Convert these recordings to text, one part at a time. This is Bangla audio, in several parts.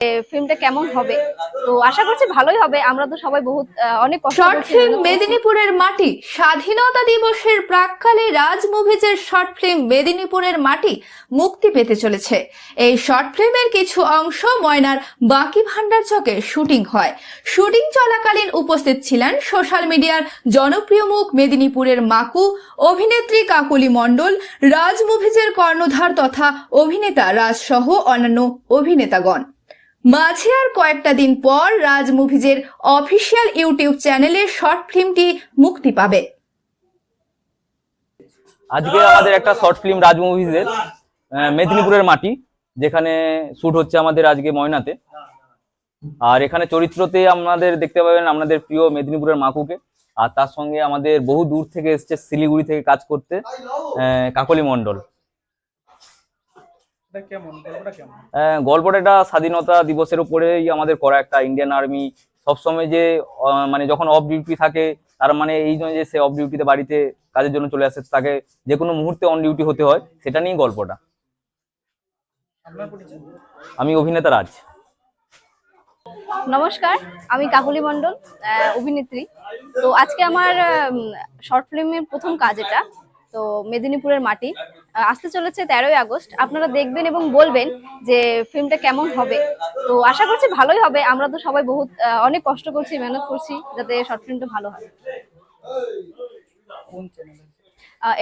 ফিল্মটা কেমন হবে, তো আশা করছি ভালোই হবে। আমরা তো সবাই অনেক কষ্ট শর্ট করছি, ফিল্ম মেহনত করছি। মেদিনীপুরের মাটি। স্বাধীনতা দিবসের প্রাক্কালে রাজ মুভিজের শর্ট ফিল্ম মেদিনীপুরের মাটি মুক্তি পেতে চলেছে। এই শর্ট ফিল্মের কিছু অংশ ময়নার বাকি ভান্ডার চকে শুটিং হয়। শুটিং চলাকালীন উপস্থিত ছিলেন সোশ্যাল মিডিয়ার জনপ্রিয় মুখ মেদিনীপুরের মাকু, অভিনেত্রী কাকলি মণ্ডল, রাজ মুভিজের কর্ণধার তথা অভিনেতা রাজ সহ অন্যান্য অভিনেতাগণ। মাঝে আর কয়েকটা দিন পর রাজ মুভিজের অফিসিয়াল ইউটিউব চ্যানেলে শর্ট ফিল্মটি মুক্তি পাবে। আজকে আমাদের একটা শর্ট ফিল্ম রাজ মুভিজের মেদিনীপুরের মাটি, যেখানে শুট হচ্ছে আমাদের আজকে ময়নাতে। আর এখানে চরিত্রতে আমাদের দেখতে পাবেন আমাদের প্রিয় মেদিনীপুরের মাকুকে, আর তার সঙ্গে আমাদের বহু দূর থেকে এসছে শিলিগুড়ি থেকে কাজ করতে কাকলি মণ্ডল। গল্পটা একটা স্বাধীনতা দিবসের উপরেই আমাদের করা, একটা ইন্ডিয়ান আর্মি সবসময় যে মানে যখন অফ ডিউটি থাকে, তার মানে এই নয় যে সে অফ ডিউটিতে বাড়িতে কাজের জন্য চলে আসে, তাকে যে কোনো মুহূর্তে অন ডিউটি হতে হয়, সেটা নিয়েই গল্পটা। আমি অভিনেতা রাজ। নমস্কার, আমি কাকলি মণ্ডল, অভিনেত্রী। তো আজকে আমার শর্ট ফিল্মের প্রথম কাজ এটা। তো মেদিনীপুরের মাটি আসতে চলেছে 13ই আগস্ট। আপনারা দেখবেন এবং বলবেন যে ফিল্মটা কেমন হবে। তো আশা করছি ভালোই হবে। আমরা তো সবাই অনেক কষ্ট করছি, মেহনত করছি যাতে শর্ট ফিল্মটা ভালো হয়।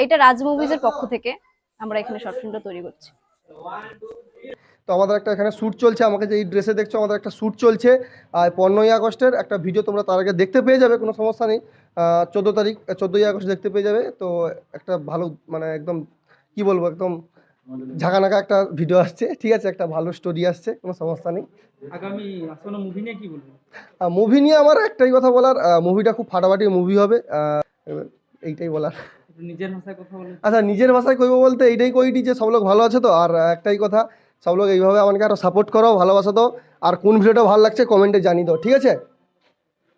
এটা রাজ মুভিজের পক্ষ থেকে আমরা এখানে শর্ট ফিল্মটা তৈরি করছি। তো আমাদের একটা এখানে শ্যুট চলছে, আমাকে যে এই ড্রেসে দেখছো আমাদের একটা শ্যুট চলছে। আর 15ই আগস্টের একটা ভিডিও তোমরা তার আগে দেখতে পেয়ে যাবে, কোনো সমস্যা নেই। 14ই আগস্ট দেখতে পেয়ে যাবে। তো একটা ভালো মানে একদম কি বলবো, একদম ঝাঁকানাকা একটা ভিডিও আসছে, ঠিক আছে, একটা ভালো স্টোরি আসছে, কোনো সমস্যা নেই। আগামী আসন্ন মুভি নিয়ে কি বলবো? মুভি নিয়ে আমার একটাই কথা বলার, মুভিটা খুব ফাটাফাটি মুভি হবে, এইটাই বলার। নিজের ভাষায় কথা বলে। আচ্ছা, নিজের ভাষায় কইবো বলতে এইটাই কইটি যে সব লোক ভালো আছে তো, আর একটাই কথা, সব লোক এইভাবে আমাকে আরো সাপোর্ট করো, ভালোবাসা দাও, আর কোন ভিডিওটা ভালো লাগছে কমেন্টে জানিয়ে দাও, ঠিক আছে।